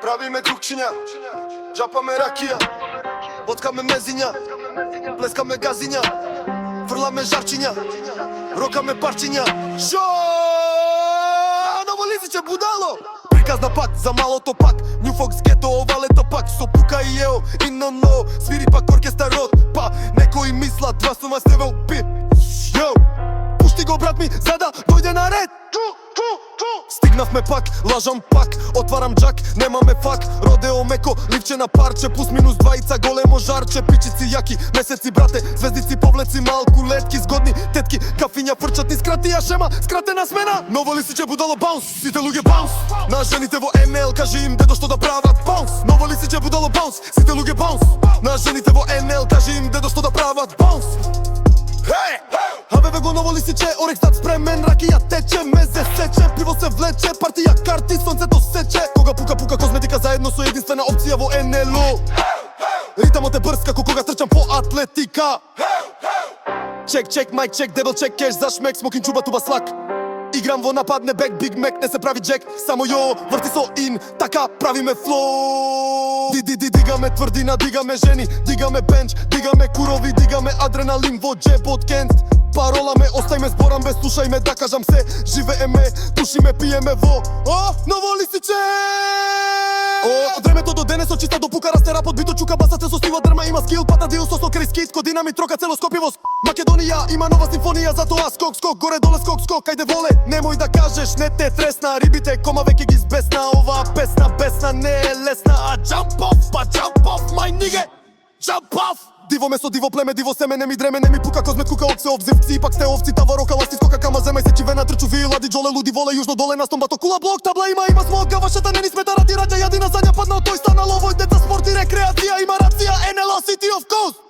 Правиме кукчиња, джапаме ракија, боткаме мезиња, плескаме газиња, фрламе жарчиња, рокаме парчиња. Шо? Ново лисиче будало! Приказна пак за малото пак, New Fox гето ова лето пак, со пука и ео, и но, свири пак оркестарот, па некои мислат, два сума сте ве убит. Йо, пушти го брат ми, за да дојде на ред. Стигнавме пак, лажам пак, отварам джак, немаме фак. Родео меко, ливче на парче, плюс минус двајца, големо жарче. Пичици јаки, месеци брате, звездици повлеци, малку летки, згодни тетки, кафиња фрчат низ кратија шема, скратена смена. Ново лисиче будало баунс, сите луѓе баунс. На жените во НЛ, кажи им дедо што да прават баунс. Ново лисиче будало баунс, сите луѓе баунс. На жените во НЛ, кажи им дедо што да прават баунс. Хеј! АВВ го ново лисиче, орекстат спремен, ракија тече, мезе сече, пиво се влече, партија карти, сонцето сече. Кога пука козметика заедно со единствена опција во НЛО. Ритамот е брз како кога трчам по атлетика. Чек, майк чек, дебел чек, кеш за шмек, смокин чуба туба слак. Играм во нападне бек, биг мек, не се прави джек, само јо врти со ин, така правиме флоу. Дигаме тврдина, дигаме жени, дигаме бенч, дигаме курови, дигаме адреналин во джебот кент. Парола ме, остајме, зборам бе, слушајме, да кажам се, живееме, пушиме, пиеме во ново лисиче. Од времето до денес, од чиста до пука расте рапот, бито чука, басате со стива дрма, има скил, пата дио со край скит, динамит, трока цело Скопје во Македонија, има нова симфонија, затоа скок, горе доле скок, кајде воле, немој да кажеш, не те тресна, рибите кома веќе ги збесна, оваа песна, бесна, не е лесна, а jump off, my nigga, jump off. Диво месо, диво племе, диво семе, не ми дреме, не ми пука козмет, кука овце, обзивци, пак сте овци, тава рока, ласти, скока, кама, земај се чивена, трчу, ви, лади, джоле, луди, воле, јужно, доле, на стомбато, кула, блок, табла, има смолка, вашата не ни смета, ради, раѓа, јадина, задња, падна, од тој станал, овој деца, спорт и рекреација, има рација, NLO City of Coast.